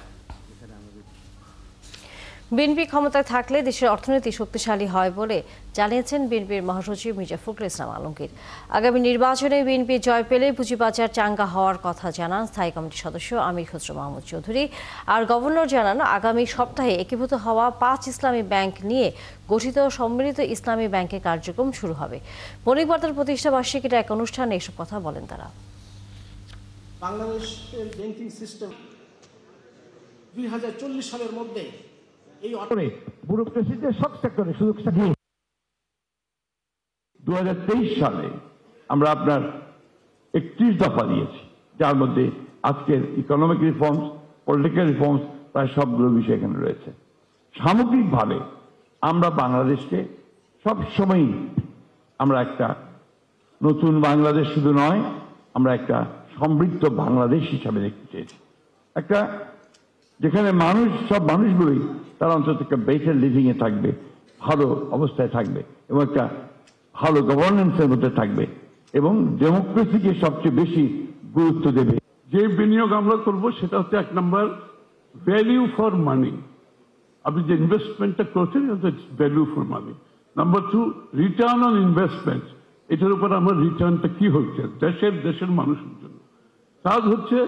বিএনপি ক্ষমতায় থাকলে দেশের অর্থনীতি শক্তিশালী হয় বলে জানিয়েছেন বিএনপির মহাসচিব মির্জা ফখরুল ইসলাম আলমগীর। আগামী নির্বাচনে বিএনপি জয় পেলে পুঁজিবাজার চাঙ্গা হওয়ার কথা জানান স্থায়ী কমিটির সদস্য আমির খসরু মাহমুদ চৌধুরী। আর গভর্নর জানান, আগামী সপ্তাহে একীভূত হওয়া 5 ইসলামী ব্যাংক নিয়ে গঠিত সম্মিলিত ইসলামী ব্যাংকের কার্যক্রম শুরু হবে। বণিক বার্তার প্রতিষ্ঠা বার্ষিকীর এক অনুষ্ঠানে এসব কথা বলেন তারা। বাংলাদেশের ব্যাংকিং সিস্টেম 2040 সালের মধ্যে এই ব্যুরোক্রেসিতে সব সেক্টরে সুযোগ 2023 সালে আমরা আপনার 31 দফা দিয়েছি, যার মধ্যে আজকের ইকোনমিক রিফর্মস, পলিটিক্যাল রিফর্মস প্রায় সবগুলো বিষয় এখানে রয়েছে। সামগ্রিকভাবে আমরা বাংলাদেশকে সবসময়ই আমরা একটা নতুন বাংলাদেশ শুধু নয়, আমরা একটা সমৃদ্ধ বাংলাদেশ হিসাবে দেখতে চেয়েছি, একটা যেখানে সব মানুষগুলোই তারা অন্তত একটা বেটার লিভিং এ থাকবে, ভালো অবস্থায় থাকবে এবং একটা ভালো গভর্নেন্সের মধ্যে থাকবে এবং ডেমোক্রেসিকে সবচেয়ে বেশি গুরুত্ব দেবে। যে বিনিয়োগ আমরা করব সেটা হচ্ছে 1 নম্বর ভ্যালু ফর মানি। আপনি যে ইনভেস্টমেন্টটা করছেন value for money. Number 2 return on investment, এটার উপর আমার রিটার্নটা কি হচ্ছে দেশের মানুষের জন্য। তার হচ্ছে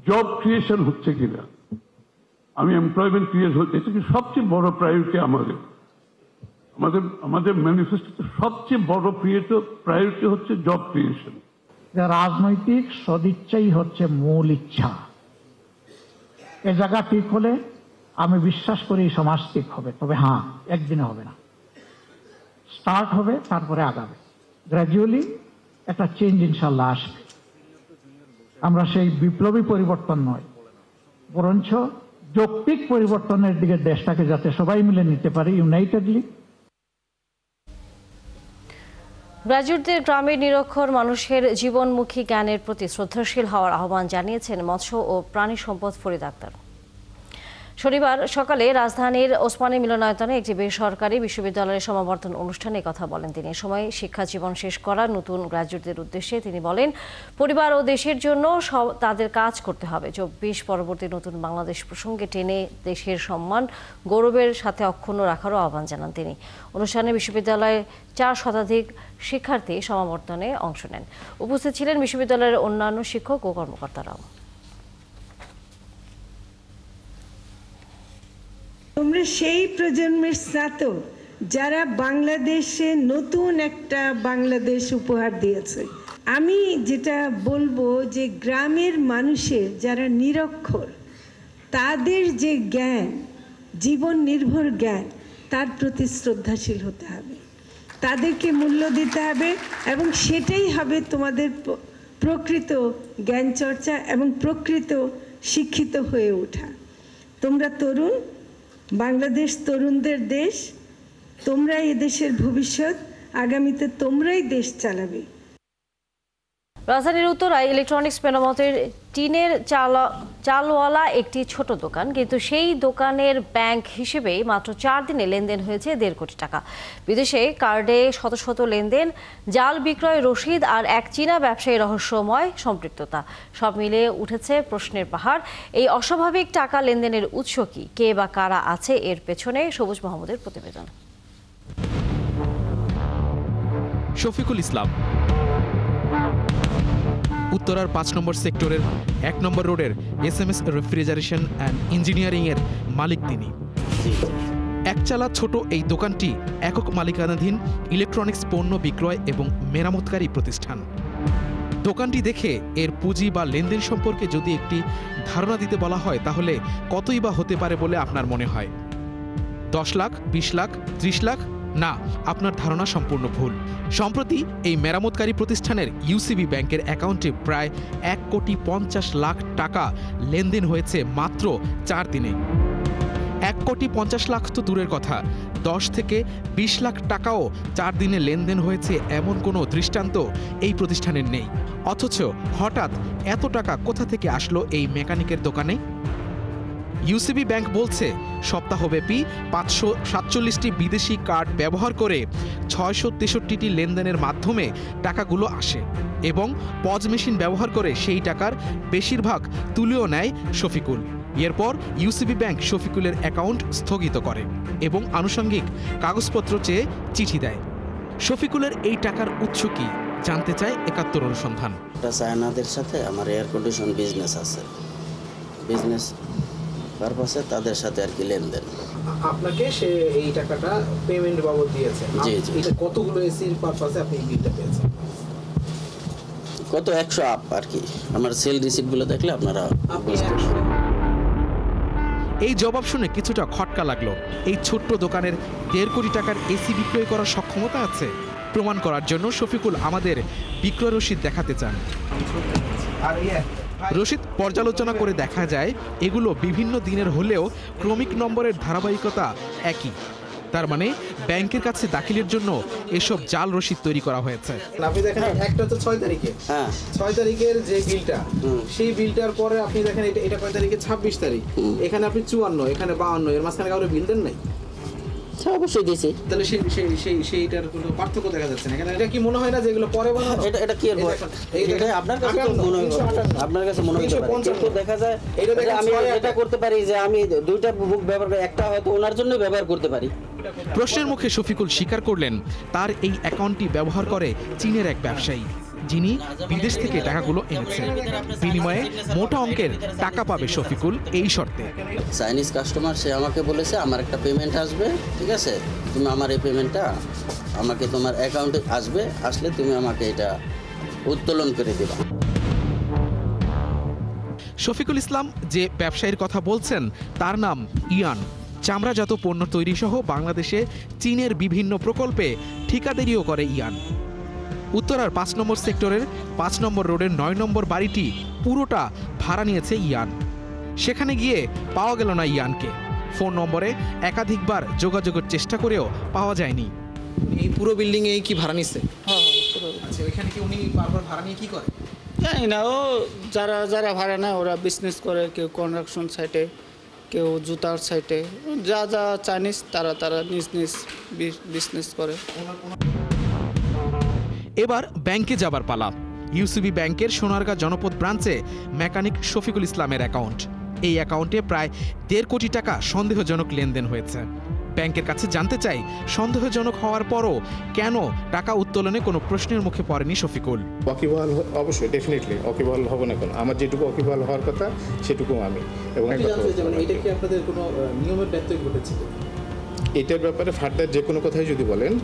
জব ক্রিয়েশন হচ্ছে কিনা, আমি এমপ্লয়মেন্ট ক্রিয়েট হচ্ছে, এটা কি সবচেয়ে বড় প্রায়োরিটি আমাদের ম্যানিফেস্টোতে সবচেয়ে বড় প্রায়োরিটি হচ্ছে জব ক্রিয়েশন। রাজনৈতিক সদিচ্ছাই হচ্ছে মূল ইচ্ছা। এ জায়গা ঠিক হলে আমি বিশ্বাস করি সমাজ ঠিক হবে। তবে হ্যাঁ, একদিনে হবে না, স্টার্ট হবে তারপরে আগাবে, গ্র্যাজুয়ালি একটা চেঞ্জ ইনশাল্লাহ আসবে। আমরা সেই বিপ্লবী পরিবর্তন নয়, বরঞ্চ যৌক্তিক পরিবর্তনের দিকে দেশটাকে যাতে সবাই মিলে নিতে পারি ইউনাইটেডলি। গ্রাজুয়েটদের গ্রামের নিরক্ষর মানুষের জীবনমুখী জ্ঞানের প্রতি শ্রদ্ধাশীল হওয়ার আহ্বান জানিয়েছেন মৎস্য ও প্রাণী সম্পদ ফরিদ আক্তার। শনিবার সকালে রাজধানীর ওসমানী মিলনায়তনে একটি বেসরকারি বিশ্ববিদ্যালয়ের সমাবর্তন অনুষ্ঠানে কথা বলেন তিনি। এ সময় শিক্ষা জীবন শেষ করা নতুন গ্রাজুয়েটদের উদ্দেশ্যে তিনি বলেন, পরিবার ও দেশের জন্য তাদের কাজ করতে হবে। 24 পরবর্তী নতুন বাংলাদেশ প্রসঙ্গে টেনে দেশের সম্মান গৌরবের সাথে অক্ষুণ্ণ রাখারও আহ্বান জানান তিনি। অনুষ্ঠানে বিশ্ববিদ্যালয়ের 4 শতাধিক শিক্ষার্থী সমাবর্তনে অংশ নেন। উপস্থিত ছিলেন বিশ্ববিদ্যালয়ের অন্যান্য শিক্ষক ও কর্মকর্তারাও। তোমরা সেই প্রজন্মের স্নাতক যারা বাংলাদেশে নতুন একটা বাংলাদেশ উপহার দিয়েছে। আমি যেটা বলবো যে গ্রামের মানুষের যারা নিরক্ষর, তাদের যে জ্ঞান, জীবন নির্ভর জ্ঞান, তার প্রতি শ্রদ্ধাশীল হতে হবে, তাদেরকে মূল্য দিতে হবে এবং সেটাই হবে তোমাদের প্রকৃত জ্ঞান চর্চা এবং প্রকৃত শিক্ষিত হয়ে ওঠা। তোমরা তরুণ, বাংলাদেশ তরুণদের দেশ, তোমরাই এদেশের ভবিষ্যৎ, আগামীতে তোমরাই দেশ চালাবে। রাজধানীর উত্তরায় ইলেকট্রনিক্স মেরামতের টিনের চালওয়ালা একটি ছোট দোকান, কিন্তু সেই দোকানের ব্যাংক হিসেবেই মাত্র 4 দিনে লেনদেন হয়েছে 1.5 কোটি টাকা। বিদেশে কার্ডে শত শত লেনদেন, জাল বিক্রয় রসিদ আর এক চীনা ব্যবসায়ী রহস্যময় সম্পৃক্ততা, সব মিলিয়ে উঠেছে প্রশ্নের পাহাড়। এই অস্বাভাবিক টাকা লেনদেনের উৎস কি, কে বা কারা আছে এর পেছনে? সবুজ মাহমুদের প্রতিবেদন। শফিকুল ইসলাম উত্তরার 5 নম্বর সেক্টরের 1 নম্বর রোডের SMS রেফ্রিজারেশন অ্যান্ড ইঞ্জিনিয়ারিং এর মালিক তিনি। একচালা ছোট এই দোকানটি একক মালিকানাধীন ইলেকট্রনিক্স পণ্য বিক্রয় এবং মেরামতকারী প্রতিষ্ঠান। দোকানটি দেখে এর পুঁজি বা লেনদেন সম্পর্কে যদি একটি ধারণা দিতে বলা হয়, তাহলে কতই বা হতে পারে বলে আপনার মনে হয়? 10 লাখ, 20 লাখ, 30 লাখ? না, আপনার ধারণা সম্পূর্ণ ভুল। সম্প্রতি এই মেরামতকারী প্রতিষ্ঠানের UCB ব্যাংকের অ্যাকাউন্টে প্রায় 1,50,00,000 টাকা লেনদেন হয়েছে মাত্র 4 দিনে। 1,50,00,000 তো দূরের কথা, 10 থেকে 20 লাখ টাকাও 4 দিনে লেনদেন হয়েছে এমন কোনো দৃষ্টান্ত এই প্রতিষ্ঠানের নেই। অথচ হঠাৎ এত টাকা কোথা থেকে আসলো এই মেকানিকের দোকানে? UCB ব্যাংক বলছে, সপ্তাহব্যাপী 547টি বিদেশি কার্ড ব্যবহার করে 663টি লেনদেনের মাধ্যমে টাকাগুলো আসে এবং পজ মেশিন ব্যবহার করে সেই টাকার বেশিরভাগ তুলেও নেয় শফিকুল। এরপর UCB ব্যাংক শফিকুলের অ্যাকাউন্ট স্থগিত করে এবং আনুষঙ্গিক কাগজপত্র চেয়ে চিঠি দেয়। শফিকুলের এই টাকার উৎস কি জানতে চায় 71 অনুসন্ধান। চায়নাদের সাথে আমার এয়ার কন্ডিশন বিজনেস আছে, বিজনেস পারপাসে তাদের সাথে আর কি লেনদেন। আপনাকে সে এই টাকাটা পেমেন্ট বাবদ দিয়েছে? জি জি। এটা কতগুলো এসির পারপাসে আপনি এই বিলটা পেয়েছেন? কত 100 আপ আর কি। আমার সেল রিসিপ্টগুলো দেখলে আপনারা বুঝতে পারবেন। এই জবাব শুনে কিছুটা খটকা লাগলো। এই ছোট্ট দোকানের 1.5 কোটি টাকার এসি বিক্রয় করার সক্ষমতা আছে? প্রমাণ করার জন্য শফিকুল আমাদের বিক্রয় রসিদ দেখাতে চান। আর রসিদ পর্যালোচনা করে দেখা যায় এগুলো বিভিন্ন দিনের হলেও ক্রমিক নম্বরের ধারাবাহিকতা একই। তার মানে ব্যাংকের কাছে দাখিলের জন্য এসব জাল রসিদ তৈরি করা হয়েছে। আপনি দেখেন একটা তো 6 তারিখে, 6 তারিখের যে বিলটা, সেই বিলটার পরে আপনি দেখেন এটা কয় তারিখে, 26 তারিখ, এখানে আপনি 54, এখানে 52, এর মাঝখানে কাউরে বিল দেন নাই? অবশ্যই দিয়েছি। তাহলে সেইটার কোনো পার্থক্য দেখা যাচ্ছে না। এখানে এটা কি মনে হয় না যে এগুলো পরে বানানো? এটা কি এর এটা আপনার কাছে তো মনে হয়, আপনার কাছে মনে হতে পারে, কিন্তু দেখা যায় আমি এটা করতে পারি যে আমি দুইটা বুক ব্যবহার করে, একটা হয়তো ওনার জন্য ব্যবহার করতে পারি। প্রশ্নের মুখে শফিকুল স্বীকার করলেন তার এই অ্যাকাউন্টটি ব্যবহার করে চীনের এক ব্যবসায়ী, যিনি বিদেশ থেকে টাকাগুলো এনেছেন। বিনিময়ে মোটা অঙ্কের টাকা পাবে শফিকুল এই শর্তে। চাইনিজ কাস্টমার, সে আমাকে বলেছে আমার একটা পেমেন্ট আসবে, ঠিক আছে, তুমি আমার এই পেমেন্টটা আমাকে তোমার অ্যাকাউন্টে আসবে, আসলে তুমি আমাকে এটা উত্তোলন করে দেবা। শফিকুল ইসলাম যে ব্যবসায়ীর কথা বলছেন তার নাম ইয়ান। চামড়াজাত পণ্য তৈরি সহ বাংলাদেশে চীনের বিভিন্ন প্রকল্পে ঠিকাদারিও করে ইয়ান। উত্তরার 5 নম্বর সেক্টরের 5 নম্বর রোডের 9 নম্বর বাড়িটি পুরোটা ভাড়া নিয়েছে ইয়ান। সেখানে গিয়ে পাওয়া গেল না ইয়ানকে। ফোন নম্বরে একাধিকবার যোগাযোগের চেষ্টা করেও পাওয়া যায়নি। এই পুরো বিল্ডিং এ কি ভাড়া নিছে? আচ্ছা, ওইখানে কি উনি বারবার ভাড়া নিয়ে কি করে? জানি না, ও যারা ভাড়া নেয় ওরা বিজনেস করে, কেউ কনস্ট্রাকশন সাইটে, কেউ জুতার সাইটে, যা চাইনিজ তারা নিজ বিজনেস করে। এবার ব্যাংকে যাবার পালা। ইউসিবি ব্যাংকের সোনারগাঁ জনপদ ব্রাঞ্চে মেকানিক শফিকুল ইসলামের অ্যাকাউন্ট। এই অ্যাকাউন্টে প্রায় 1.5 কোটি টাকা সন্দেহজনক লেনদেন হয়েছে। ব্যাংকের কাছে জানতে চাই সন্দেহজনক হওয়ার পরও কেন টাকা উত্তোলনে কোনো প্রশ্নের মুখে পড়েনি শফিকুল। ওয়াকিবহাল, অবশ্যই ডেফিনেটলি ওয়াকিবহাল হবে না কেন, আমার যেটুকু ওয়াকিবহাল হওয়ার কথা সেটুকু আমি। এবং এটা কি আপনাদের কোনো নিয়মের ব্যত্যয় ঘটেছে? এটার ব্যাপারে ফার্দার যে কোনো কথাই যদি বলেন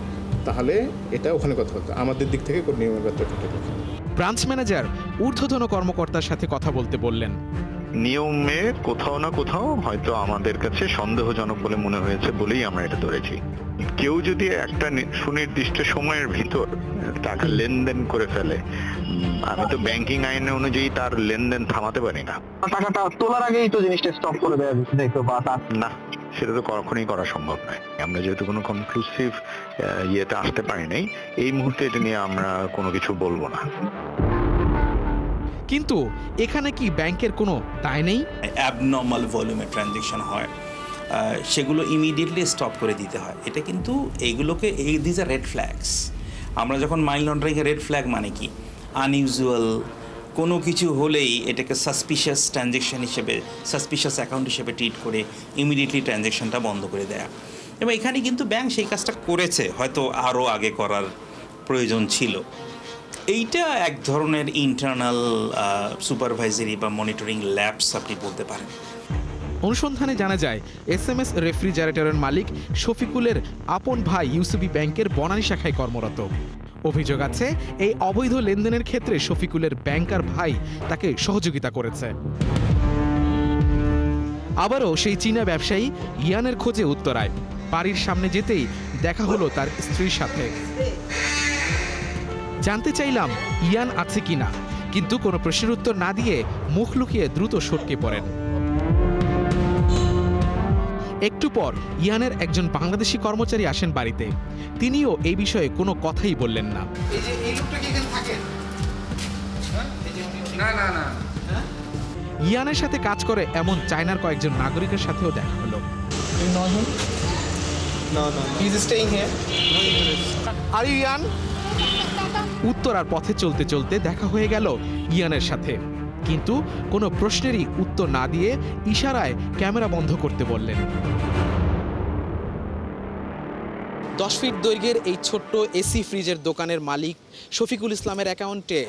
তাহলে এটা ওখানে কথা হতো, আমাদের দিক থেকে কোনো নিয়মের ব্যত্যয় ঘটেছে। ব্রাঞ্চ ম্যানেজার ঊর্ধ্বতন কর্মকর্তার সাথে কথা বলতে বললেন। নিয়মে কোথাও না কোথাও হয়তো আমাদের কাছে সন্দেহজনক বলে মনে হয়েছে বলেই আমরা এটা ধরেছি। কেউ যদি একটা সুনির্দিষ্ট সময়ের ভিতর টাকা লেনদেন করে ফেলে, আমি তো ব্যাংকিং আইন অনুযায়ী তার লেনদেন থামাতে পারি না। টাকাটা তোলার আগেই তো জিনিসটা স্টপ করে দেওয়া যেত বা না, সেটা তো কখনোই করা সম্ভব নয়। আমরা যেহেতু কোনো কনক্লুসিভ ইয়েতে আসতে পারি নাই, এই মুহূর্তে এটা নিয়ে আমরা কোনো কিছু বলবো না। কিন্তু এখানে কি ব্যাংকের কোনো দায় নেই? অ্যাবনর্মাল ভলিউমে ট্রানজ্যাকশন হয়, সেগুলো ইমিডিয়েটলি স্টপ করে দিতে হয়। এটা কিন্তু এইগুলোকে দিস আর রেড ফ্ল্যাগস। আমরা যখন মানি লন্ডারিংয়ের রেড ফ্ল্যাগ মানে কি, আনইউজুয়াল কোনো কিছু হলেই এটাকে সাসপিশিয়াস ট্রানজ্যাকশন হিসেবে, সাসপিশিয়াস অ্যাকাউন্ট হিসেবে ট্রিট করে ইমিডিয়েটলি ট্রানজ্যাকশনটা বন্ধ করে দেয়া। এবং এখানে কিন্তু ব্যাংক সেই কাজটা করেছে, হয়তো আরও আগে করার প্রয়োজন ছিল। এইটা এক ধরনের ইন্টারনাল সুপারভাইজারি বা মনিটরিং ল্যাবস আপনি বলতে পারেন। অনুসন্ধানে জানা যায় SMS রেফ্রিজারেটরের মালিক শফিকুলের আপন ভাই ইউসিবি ব্যাংকের বনানী শাখায় কর্মরত। অভিযোগ আছে এই অবৈধ লেনদেনের ক্ষেত্রে শফিকুলের ব্যাংকার ভাই তাকে সহযোগিতা করেছে। আবারও সেই চীনা ব্যবসায়ী ইয়ানের খোঁজে উত্তরায়। বাড়ির সামনে যেতেই দেখা হলো তার স্ত্রীর সাথে। জানতে চাইলাম ইয়ান আছে কিনা, কিন্তু কোনো প্রশ্নের উত্তর না দিয়ে মুখ লুকিয়ে দ্রুত সটকে পড়েন। একটু পর ইয়ানের একজন বাংলাদেশি কর্মচারী আসেন বাড়িতে। তিনিও এই বিষয়ে কোনো কথাই বললেন না। ইয়ানের সাথে কাজ করে এমন চায়নার কয়েকজন নাগরিকের সাথেও দেখা হলো। উত্তরার পথে চলতে চলতে দেখা হয়ে গেল ইয়ানের সাথে, কিন্তু কোনো প্রশ্নেরই উত্তর না দিয়ে ইশারায় ক্যামেরা বন্ধ করতে বললেন। 10 ফিট দৈর্ঘ্যের এই ছোট্ট এসি ফ্রিজের দোকানের মালিক শফিকুল ইসলামের অ্যাকাউন্টে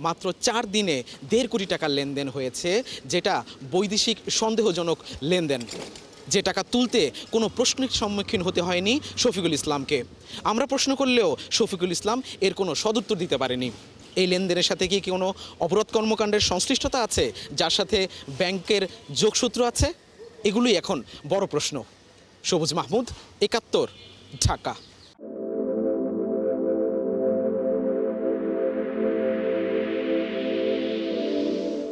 মাত্র 4 দিনে 1.5 কোটি টাকার লেনদেন হয়েছে, যেটা বৈদেশিক সন্দেহজনক লেনদেন। যে টাকা তুলতে কোনো প্রশ্নের সম্মুখীন হতে হয়নি শফিকুল ইসলামকে। আমরা প্রশ্ন করলেও শফিকুল ইসলাম এর কোনো সদুত্তর দিতে পারেনি। এই লেনদেনের সাথে কি কোনো অপরাধ কর্মকাণ্ডের সংশ্লিষ্টতা আছে, যার সাথে ব্যাংকের যোগসূত্র আছে? এগুলোই এখন বড় প্রশ্ন। সবুজ মাহমুদ, 71, ঢাকা।